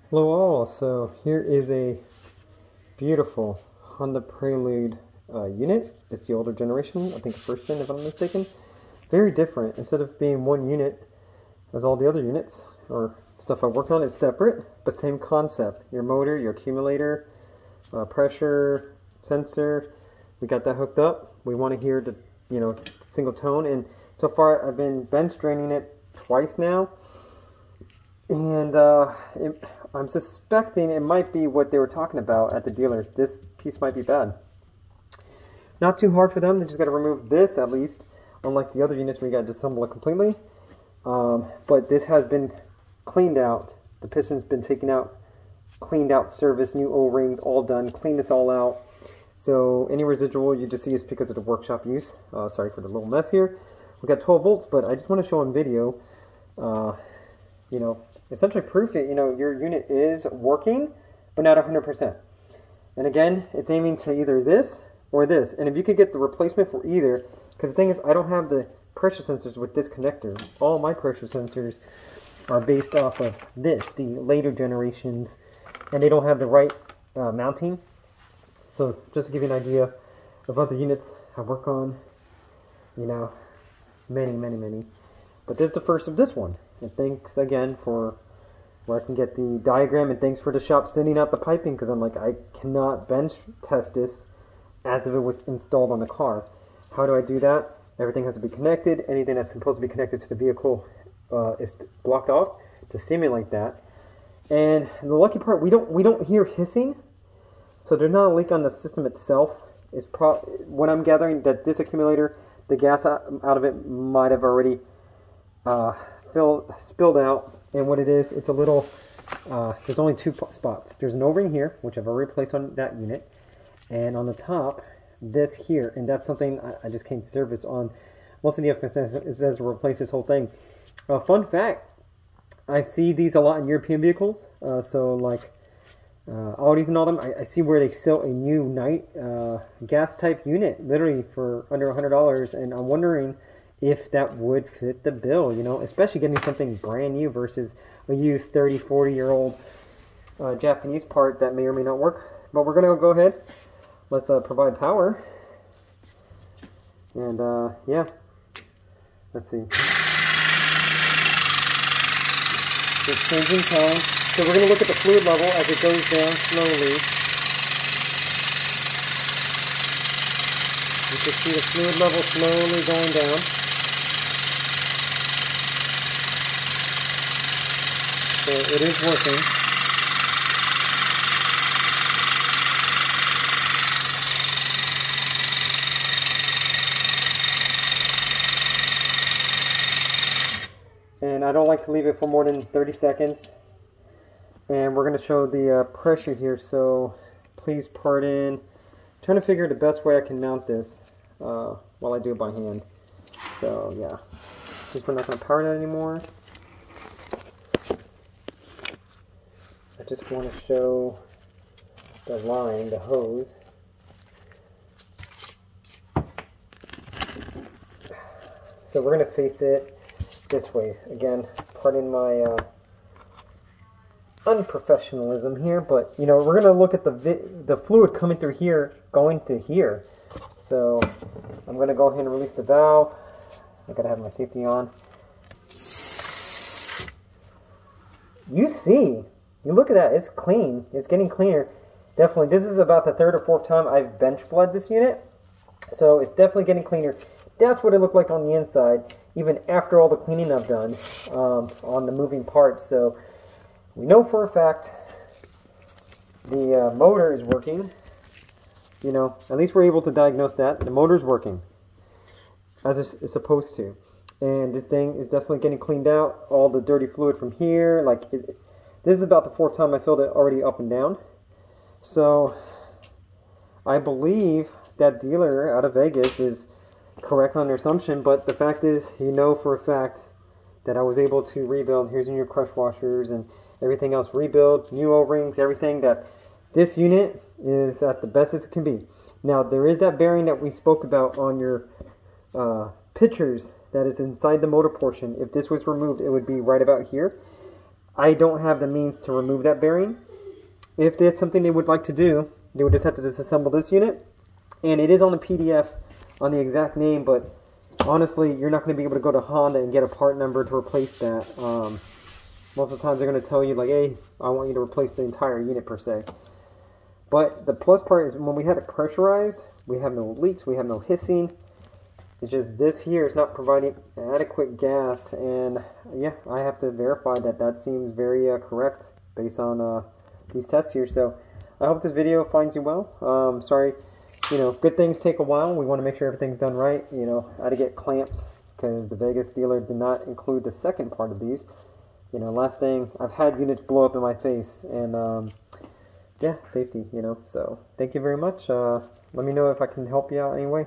Hello all, so here is a beautiful Honda Prelude unit. It's the older generation, I think first gen if I'm not mistaken. Very different. Instead of being one unit as all the other units or stuff I've worked on, it's separate, but same concept. Your motor, your accumulator, pressure, sensor, we got that hooked up. We want to hear the single tone, and so far I've been bench draining it twice now. And I'm suspecting it might be what they were talking about at the dealer. This piece might be bad. Not too hard for them. They just got to remove this at least, unlike the other units where you got to disassemble it completely. But this has been cleaned out. The piston's been taken out, cleaned out, service, new O-rings, all done. Cleaned this all out. So any residual you just see is because of the workshop use. Sorry for the little mess here. We got 12 volts, but I just want to show in video. Essentially proof it, your unit is working, but not 100%. And again, it's aiming to either this or this. And if you could get the replacement for either, because the thing is, I don't have the pressure sensors with this connector. All my pressure sensors are based off of this, the later generations, and they don't have the right mounting. So just to give you an idea of other units I work on, many. But this is the first of this one. And thanks again for where I can get the diagram, and thanks for the shop sending out the piping, because I'm like, I cannot bench test this as if it was installed on the car. How do I do that? Everything has to be connected. Anything that's supposed to be connected to the vehicle is blocked off to simulate that. And the lucky part, we don't hear hissing, so there's not a leak on the system itself. It's what I'm gathering that this accumulator, the gas out of it might have already spilled out, and what it is, it's a little, there's only two spots. There's an O-ring here, which I've already placed on that unit, and on the top, this here, and that's something I just can't service on. Most of the FSS it says to replace this whole thing. Fun fact, I see these a lot in European vehicles, so like Audis and all them, I see where they sell a new night gas type unit, literally for under $100, and I'm wondering if that would fit the bill, especially getting something brand new versus a used 30, 40-year-old Japanese part that may or may not work. But we're going to go ahead. Let's provide power. And, yeah. Let's see. It's changing tone. So we're going to look at the fluid level as it goes down slowly. You can see the fluid level slowly going down. So it is working. And I don't like to leave it for more than 30 seconds. And we're going to show the pressure here, so please pardon. I'm trying to figure the best way I can mount this while I do it by hand. So yeah, since we're not going to power that anymore, I just want to show the line, the hose. So we're going to face it this way. Again, pardon my unprofessionalism here, but we're going to look at the fluid coming through here, going to here. So I'm going to go ahead and release the valve. I got to have my safety on. You look at that, it's clean. It's getting cleaner. Definitely, this is about the third or fourth time I've bench bled this unit. So it's definitely getting cleaner. That's what it looked like on the inside, even after all the cleaning I've done on the moving parts. So we know for a fact the motor is working. At least we're able to diagnose that. The motor is working as it's supposed to. And this thing is definitely getting cleaned out. All the dirty fluid from here, this is about the fourth time I filled it already up and down. So I believe that dealer out of Vegas is correct on their assumption, but the fact is, for a fact that I was able to rebuild. Here's your new crush washers and everything else rebuild, new O-rings, everything. That this unit is at the best as it can be. Now there is that bearing that we spoke about on your pictures that is inside the motor portion. If this was removed, it would be right about here. I don't have the means to remove that bearing. If that's something they would like to do, they would just have to disassemble this unit. And it is on the PDF on the exact name, but honestly, you're not going to be able to go to Honda and get a part number to replace that. Most of the times they're going to tell you, like, hey, I want you to replace the entire unit per se. But the plus part is when we had it pressurized, we have no leaks, we have no hissing. It's just this here is not providing adequate gas, and yeah, I have to verify that that seems very correct based on these tests here. So I hope this video finds you well. Sorry, you know, good things take a while. We want to make sure everything's done right. You know, I had to get clamps because the Vegas dealer did not include the second part of these. You know, last thing, I've had units blow up in my face, and yeah, safety, you know. So thank you very much. Let me know if I can help you out anyway.